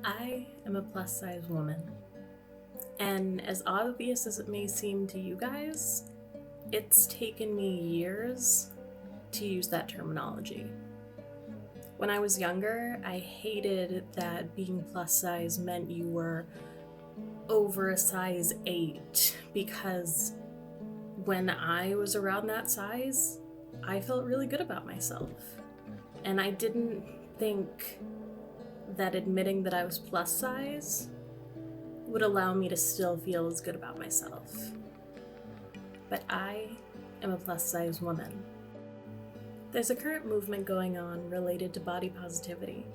I am a plus size woman, and as obvious as it may seem to you guys, it's taken me years to use that terminology. When I was younger, I hated that being plus size meant you were over a size 8 because when I was around that size, I felt really good about myself. And I didn't think that admitting that I was plus size would allow me to still feel as good about myself. But I am a plus size woman. There's a current movement going on related to body positivity.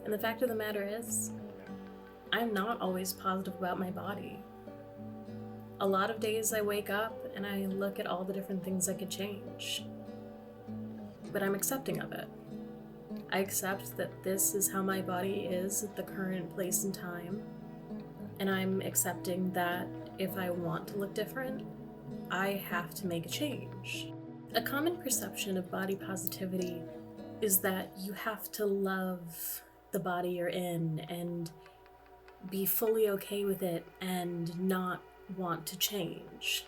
And the fact of the matter is, I'm not always positive about my body. A lot of days I wake up and I look at all the different things I could change. But I'm accepting of it. I accept that this is how my body is at the current place and time. And I'm accepting that if I want to look different, I have to make a change. A common perception of body positivity is that you have to love the body you're in and be fully okay with it and not want to change.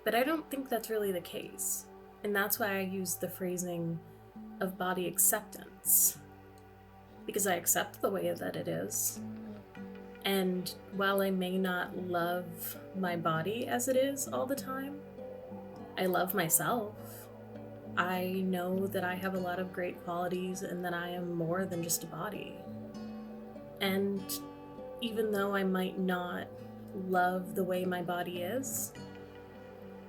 But I don't think that's really the case. And that's why I use the phrasing of body acceptance. Because I accept the way that it is. And while I may not love my body as it is all the time, I love myself. I know that I have a lot of great qualities and that I am more than just a body. And even though I might not love the way my body is,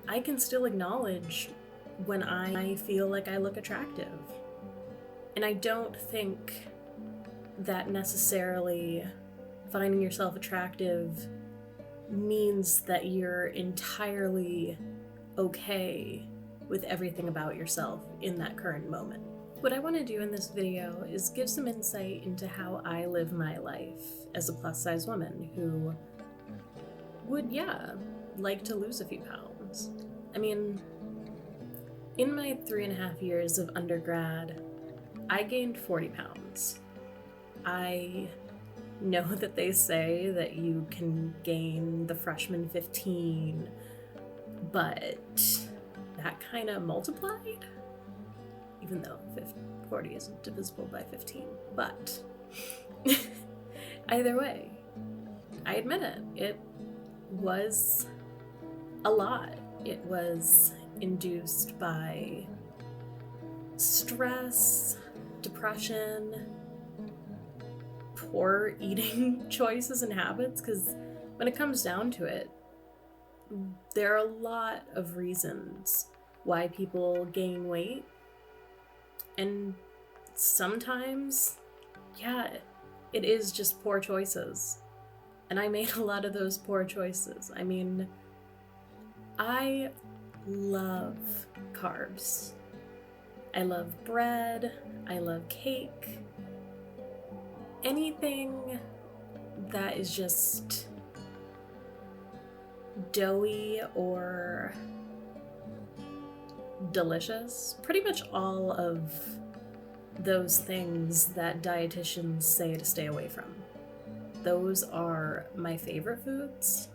I can still acknowledge when I feel like I look attractive. And I don't think that necessarily finding yourself attractive means that you're entirely okay with everything about yourself in that current moment. What I want to do in this video is give some insight into how I live my life as a plus size woman who would, like to lose a few pounds. I mean, in my 3.5 years of undergrad, I gained 40 pounds. I know that they say that you can gain the freshman 15, but that kind of multiplied, even though 40 isn't divisible by 15. But either way, I admit it was a lot. It was induced by stress, depression, poor eating choices and habits, because when it comes down to it, there are a lot of reasons why people gain weight, and sometimes, it is just poor choices. And I made a lot of those poor choices. I mean, I love carbs. I love bread. I love cake. Anything that is just doughy or delicious. Pretty much all of those things that dietitians say to stay away from. Those are my favorite foods.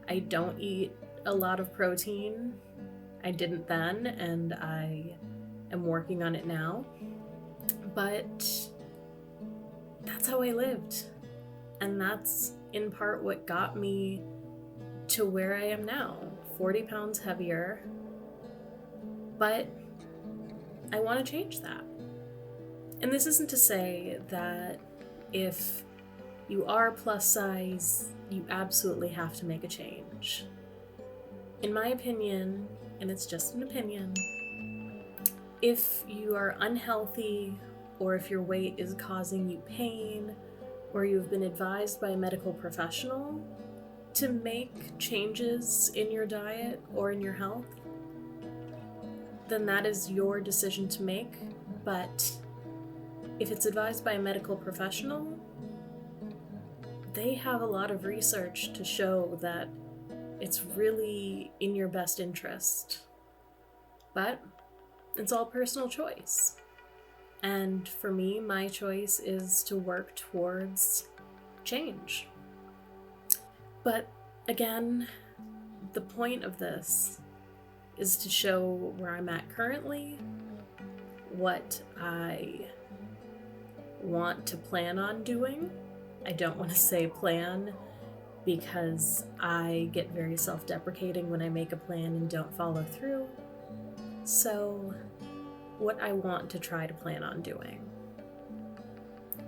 I don't eat a lot of protein. I didn't then, and I am working on it now. But that's how I lived. And that's in part what got me to where I am now, 40 pounds heavier. But I want to change that. And this isn't to say that if you are plus size, you absolutely have to make a change. In my opinion, and it's just an opinion, if you are unhealthy, or if your weight is causing you pain, or you've been advised by a medical professional to make changes in your diet or in your health, then that is your decision to make. But if it's advised by a medical professional, they have a lot of research to show that it's really in your best interest. But it's all personal choice. And for me, my choice is to work towards change. But again, the point of this is to show where I'm at currently, what I want to plan on doing. I don't want to say plan because I get very self-deprecating when I make a plan and don't follow through. So, what I want to try to plan on doing.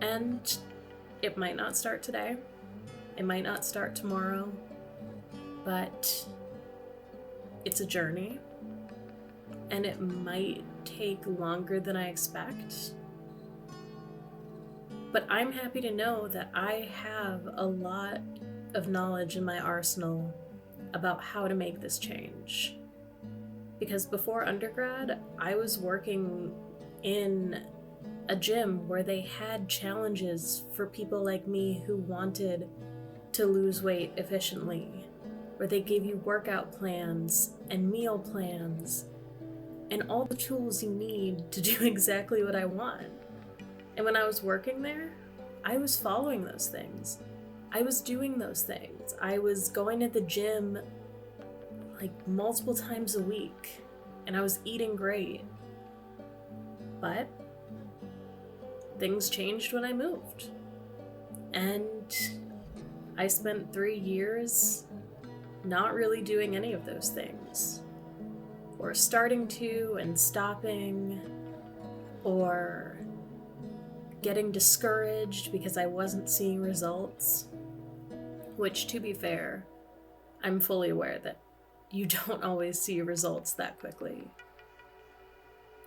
And it might not start today, it might not start tomorrow, but it's a journey, and it might take longer than I expect. But I'm happy to know that I have a lot of knowledge in my arsenal about how to make this change. Because before undergrad, I was working in a gym where they had challenges for people like me who wanted to lose weight efficiently, where they gave you workout plans and meal plans and all the tools you need to do exactly what I want. And when I was working there, I was following those things. I was doing those things. I was going to the gym like multiple times a week, and I was eating great. But things changed when I moved. And I spent 3 years not really doing any of those things, or starting to and stopping, or getting discouraged because I wasn't seeing results, which, to be fair, I'm fully aware that you don't always see results that quickly,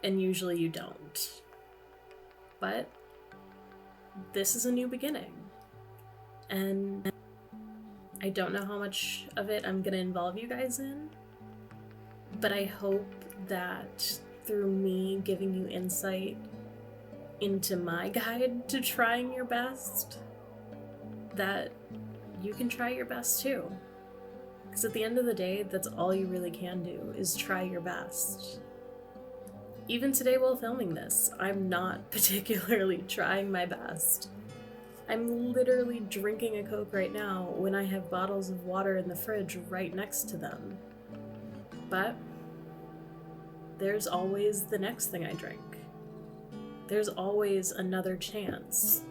and usually you don't. But this is a new beginning, and I don't know how much of it I'm gonna involve you guys in, but I hope that through me giving you insight into my guide to trying your best, that you can try your best too. Because at the end of the day, that's all you really can do, is try your best. Even today while filming this, I'm not particularly trying my best. I'm literally drinking a Coke right now when I have bottles of water in the fridge right next to them. But there's always the next thing I drink. There's always another chance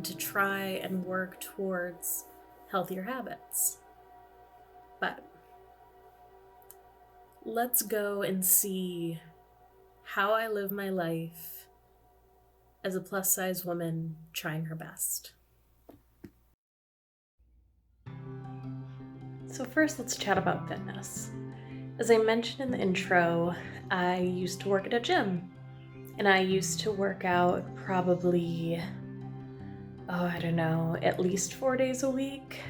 to try and work towards healthier habits. But let's go and see how I live my life as a plus-size woman trying her best. So first, let's chat about fitness. As I mentioned in the intro, I used to work at a gym, and I used to work out probably, at least 4 days a week.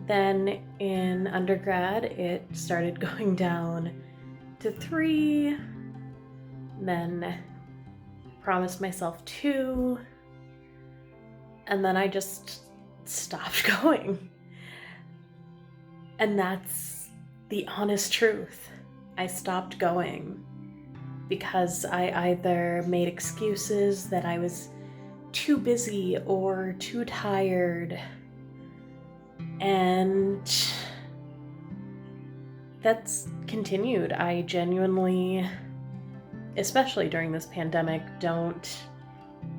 Then in undergrad, it started going down to 3, then promised myself 2, and then I just stopped going. And that's the honest truth. I stopped going because I either made excuses that I was too busy or too tired, and that's continued. I genuinely, especially during this pandemic, don't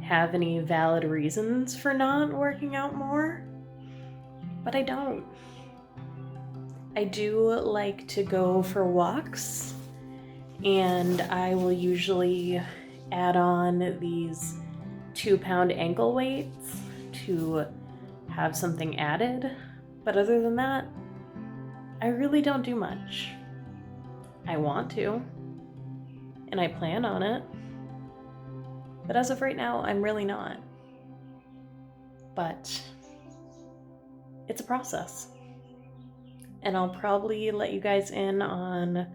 have any valid reasons for not working out more, but I don't. I do like to go for walks, and I will usually add on these 2-pound ankle weights to have something added. But other than that, I really don't do much. I want to, and I plan on it, but as of right now, I'm really not. But it's a process, and I'll probably let you guys in on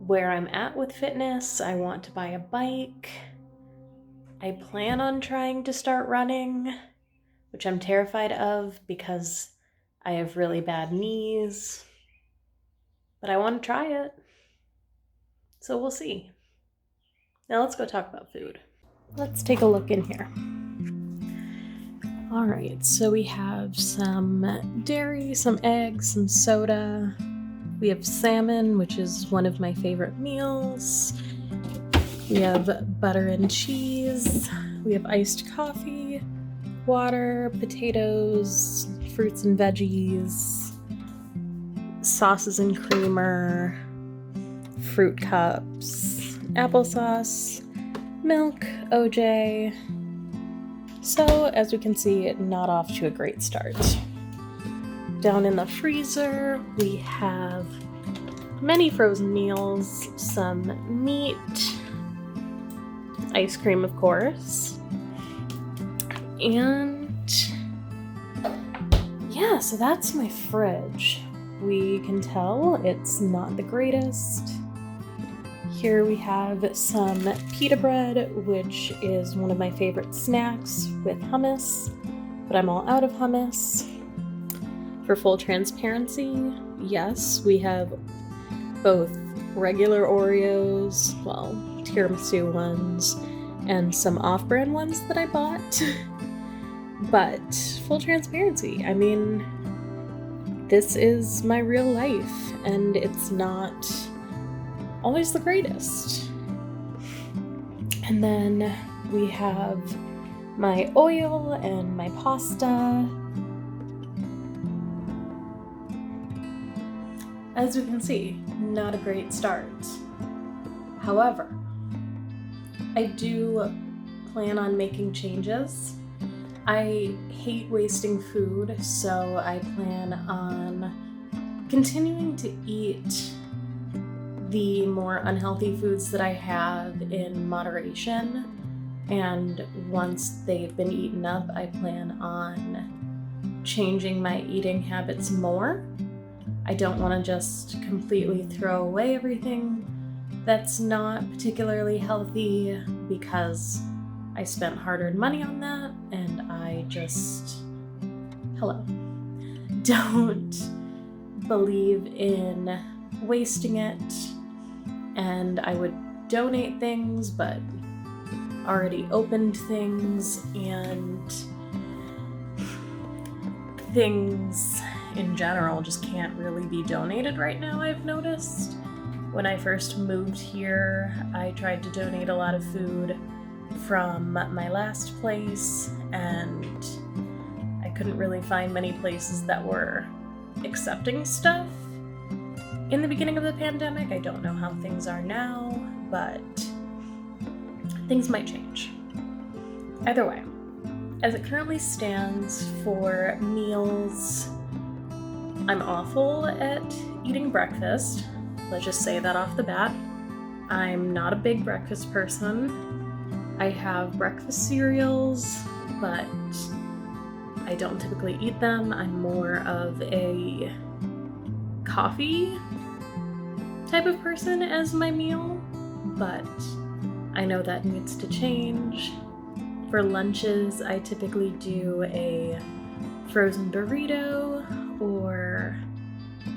where I'm at with fitness. I want to buy a bike. I plan on trying to start running, which I'm terrified of because I have really bad knees, but I want to try it. So we'll see. Now let's go talk about food. Let's take a look in here. All right, so we have some dairy, some eggs, some soda. We have salmon, which is one of my favorite meals. We have butter and cheese. We have iced coffee, water, potatoes, fruits and veggies, sauces and creamer, fruit cups, applesauce, milk, OJ. So, as we can see, not off to a great start. Down in the freezer, we have many frozen meals, some meat, ice cream, of course, and yeah, so that's my fridge. We can tell it's not the greatest. Here we have some pita bread, which is one of my favorite snacks with hummus, but I'm all out of hummus. For full transparency, yes, we have both regular Oreos, well, tiramisu ones, and some off-brand ones that I bought. But full transparency, I mean, this is my real life, and it's not always the greatest. And then we have my oil and my pasta. As you can see, not a great start. However, I do plan on making changes. I hate wasting food, so I plan on continuing to eat the more unhealthy foods that I have in moderation, and once they've been eaten up, I plan on changing my eating habits more. I don't want to just completely throw away everything that's not particularly healthy, because I spent hard-earned money on that, and I just, don't believe in wasting it. And I would donate things, but already opened things, and things in general just can't really be donated right now, I've noticed. When I first moved here, I tried to donate a lot of food from my last place, and I couldn't really find many places that were accepting stuff. In the beginning of the pandemic, I don't know how things are now, but things might change. Either way, as it currently stands for meals, I'm awful at eating breakfast. Let's just say that off the bat. I'm not a big breakfast person. I have breakfast cereals, but I don't typically eat them. I'm more of a coffee type of person as my meal, but I know that needs to change. For lunches, I typically do a frozen burrito or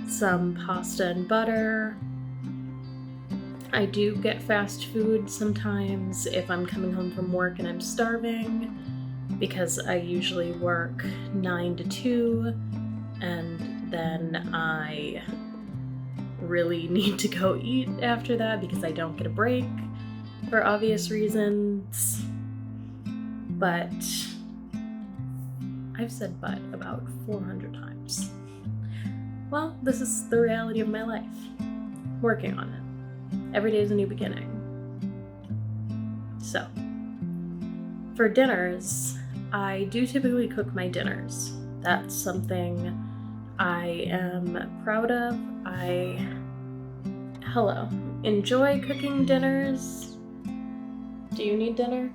some pasta and butter. I do get fast food sometimes if I'm coming home from work and I'm starving, because I usually work 9 to 2, and then I really need to go eat after that because I don't get a break for obvious reasons. But I've said but about 400 times. Well, this is the reality of my life. Working on it. Every day is a new beginning. So, for dinners, I do typically cook my dinners. That's something I am proud of. I enjoy cooking dinners. Do you need dinner?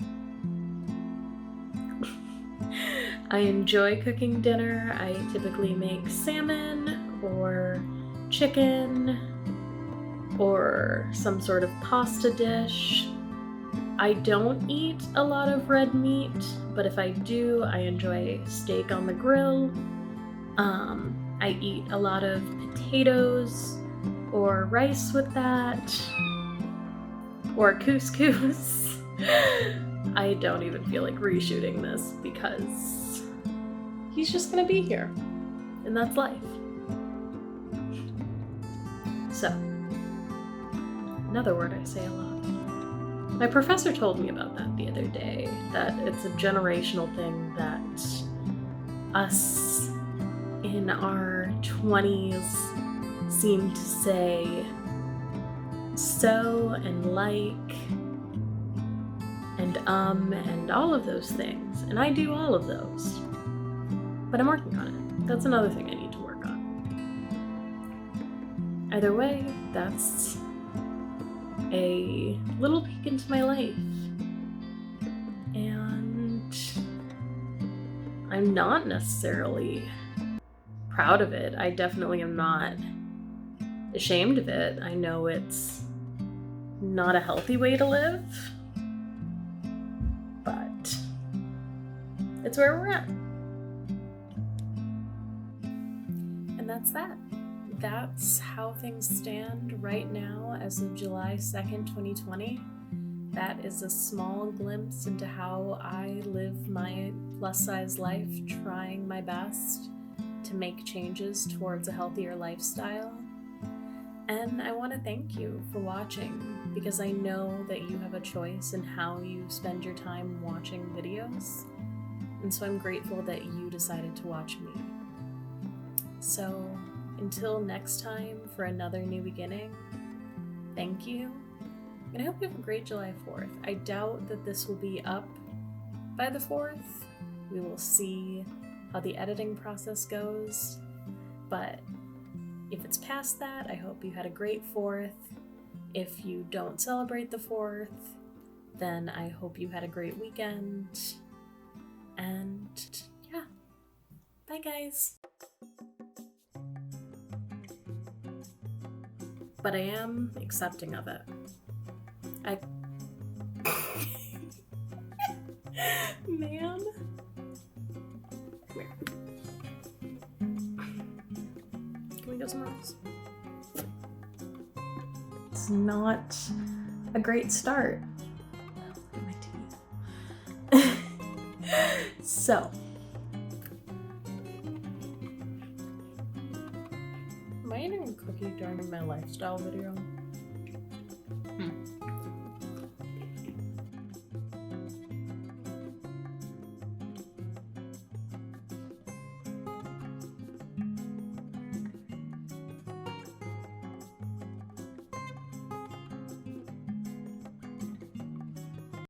I enjoy cooking dinner. I typically make salmon or chicken or some sort of pasta dish. I don't eat a lot of red meat, but if I do, I enjoy steak on the grill. I eat a lot of potatoes or rice with that. or couscous. I don't even feel like reshooting this because he's just gonna be here, and that's life. So, another word I say a lot. My professor told me about that the other day, that it's a generational thing that us in our 20s seem to say so and like and all of those things. And I do all of those. But I'm working on it. That's another thing I need to work on. Either way, that's a little peek into my life. And I'm not necessarily proud of it. I definitely am not ashamed of it. I know it's not a healthy way to live, but it's where we're at. And that's that. That's how things stand right now as of July 2nd, 2020. That is a small glimpse into how I live my plus-size life, trying my best to make changes towards a healthier lifestyle. And I want to thank you for watching, because I know that you have a choice in how you spend your time watching videos. And so I'm grateful that you decided to watch me. So until next time for another new beginning, thank you. And I hope you have a great July 4th. I doubt that this will be up by the 4th. We will see how the editing process goes. But if it's past that, I hope you had a great 4th. If you don't celebrate the 4th, then I hope you had a great weekend. And yeah, bye guys. But I am accepting of it. Man. Come here. Can we go somewhere else? It's not a great start. Look at my teeth. So. Am I eating a cookie during my lifestyle video?